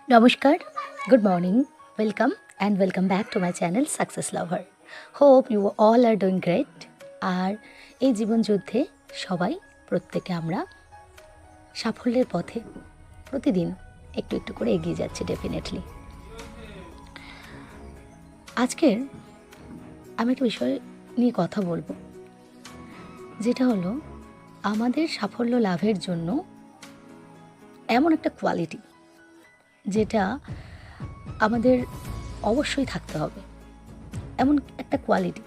Namaskar, good morning, welcome back to my channel Success Lover. Hope you all are doing great. আর এই জীবন যুদ্ধে সবাই প্রত্যেকে আমরা সাফল্যের পথে প্রতিদিন একটু একটু করে এগিয়ে যাচ্ছি ডেফিনেটলি। আজকের আমি একটা বিষয় নিয়ে কথা বলবো, যেটা হলো আমাদের সাফল্য লাভের জন্য এমন একটা কোয়ালিটি যেটা আমাদের অবশ্যই থাকতে হবে। এমন একটা কোয়ালিটি,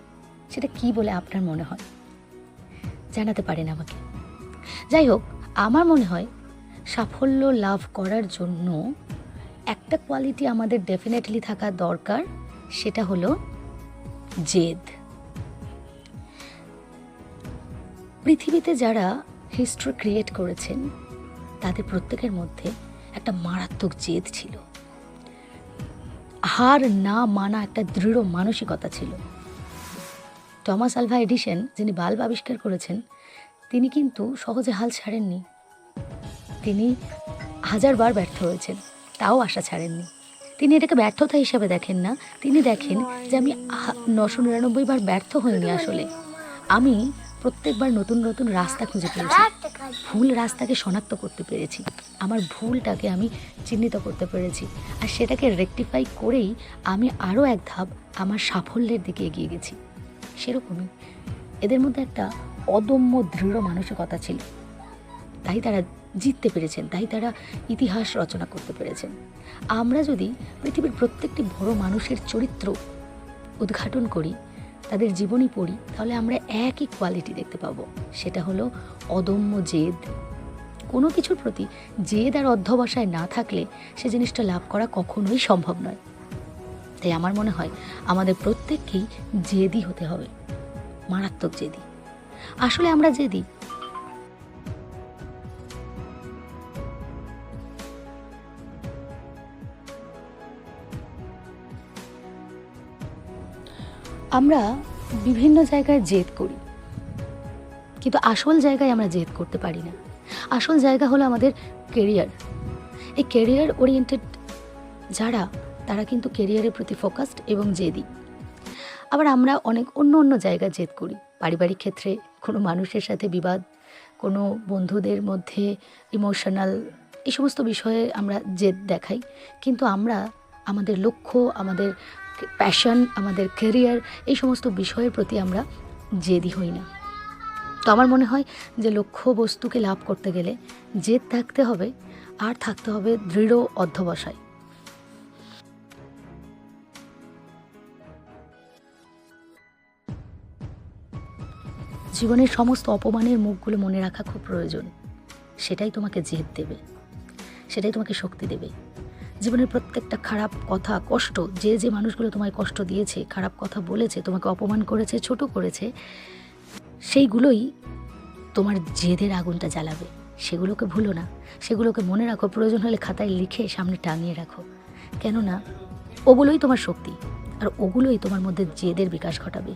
সেটা কি বলে আপনার মনে হয়? জানাতে পারেন আমাকে। যাই হোক, আমার মনে হয় সাফল্য লাভ করার জন্য একটা কোয়ালিটি আমাদের ডেফিনেটলি থাকা দরকার, সেটা হলো জেদ। পৃথিবীতে যারা হিস্ট্রি ক্রিয়েট করেছেন তাদের প্রত্যেকের মধ্যে একটা মারাত্মক জেদ ছিল, হার না মানা একটা দৃঢ় মানসিকতা ছিল। টমাস আলভা এডিসন, যিনি বাল্ব আবিষ্কার করেছেন, তিনি কিন্তু সহজে হাল ছাড়েননি। তিনি 1000 বার ব্যর্থ হয়েছেন, তাও আশা ছাড়েননি। তিনি এটাকে ব্যর্থতা হিসাবে দেখেন না, তিনি দেখেন যে আমি 999 বার ব্যর্থ হইনি, আসলে আমি প্রত্যেকবার নতুন নতুন রাস্তা খুঁজে পেয়েছি, ভুল রাস্তাকে শনাক্ত করতে পেরেছি, আমার ভুলটাকে আমি চিহ্নিত করতে পেরেছি, আর সেটাকে রেকটিফাই করেই আমি আরও এক ধাপ আমার সাফল্যের দিকে এগিয়ে গেছি। সেরকমই এদের মধ্যে একটা অদম্য দৃঢ় মানসিকতা ছিল, তাই তারা জিততে পেরেছেন, তাই তারা ইতিহাস রচনা করতে পেরেছেন। আমরা যদি পৃথিবীর প্রত্যেকটি বড় মানুষের চরিত্র উদ্ঘাটন করি, তাদের জীবনী পড়ি, তাহলে আমরা একই কোয়ালিটি দেখতে পাবো, সেটা হলো অদম্য জেদ। কোনো কিছুর প্রতি জেদ আর অধ্যবসায় না থাকলে সে জিনিসটা লাভ করা কখনোই সম্ভব নয়। তাই আমার মনে হয় আমাদের প্রত্যেককেই জেদি হতে হবে, মারাত্মক জেদি। আসলে আমরা জেদি। আমরা বিভিন্ন জায়গায় জেদ করি, কিন্তু আসল জায়গায় আমরা জেদ করতে পারি না। আসল জায়গা হলো আমাদের কেরিয়ার। এই কেরিয়ার ওরিয়েন্টেড যারা, তারা কিন্তু কেরিয়ারের প্রতি ফোকাসড এবং জেদি। আবার আমরা অনেক অন্য জায়গায় জেদ করি, পারিবারিক ক্ষেত্রে কোনো মানুষের সাথে বিবাদ, কোনো বন্ধুদের মধ্যে ইমোশনাল, এই সমস্ত বিষয়ে আমরা জেদ দেখাই। কিন্তু আমরা আমাদের লক্ষ্য, আমাদের প্যাশন, আমাদের কেরিয়ার, এই সমস্ত বিষয়ের প্রতি আমরা জেদি হই না। তো আমার মনে হয় যে লক্ষ্য বস্তুকে লাভ করতে গেলে জেদ থাকতে হবে, আর থাকতে হবে দৃঢ় অধ্যবসায়। জীবনের সমস্ত অপমানের মুখগুলো মনে রাখা খুব প্রয়োজন। সেটাই তোমাকে জেদ দেবে, সেটাই তোমাকে শক্তি দেবে। জীবনের প্রত্যেকটা খারাপ কথা, কষ্ট, যে মানুষগুলো তোমায় কষ্ট দিয়েছে, খারাপ কথা বলেছে, তোমাকে অপমান করেছে, ছোট করেছে, সেইগুলোই তোমার জেদের আগুনটা জ্বালাবে। সেগুলোকে ভুলো না, সেগুলোকে মনে রাখো, প্রয়োজন হলে খাতায় লিখে সামনে টাঙিয়ে রাখো। কেননা ওগুলোই তোমার শক্তি, আর ওগুলোই তোমার মধ্যে জেদের বিকাশ ঘটাবে।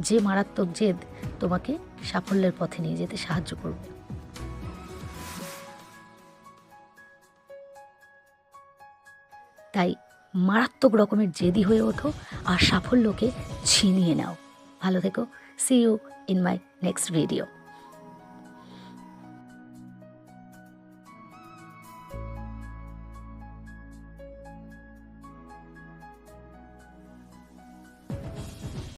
যে মারাত্মক জেদ তোমাকে সাফল্যের পথে নিয়ে যেতে সাহায্য করবে। তাই মারাত্মক রকমের জেদি হয়ে ওঠো আর সাফল্যকে ছিনিয়ে নাও। ভালো থেকো। See you in my next video.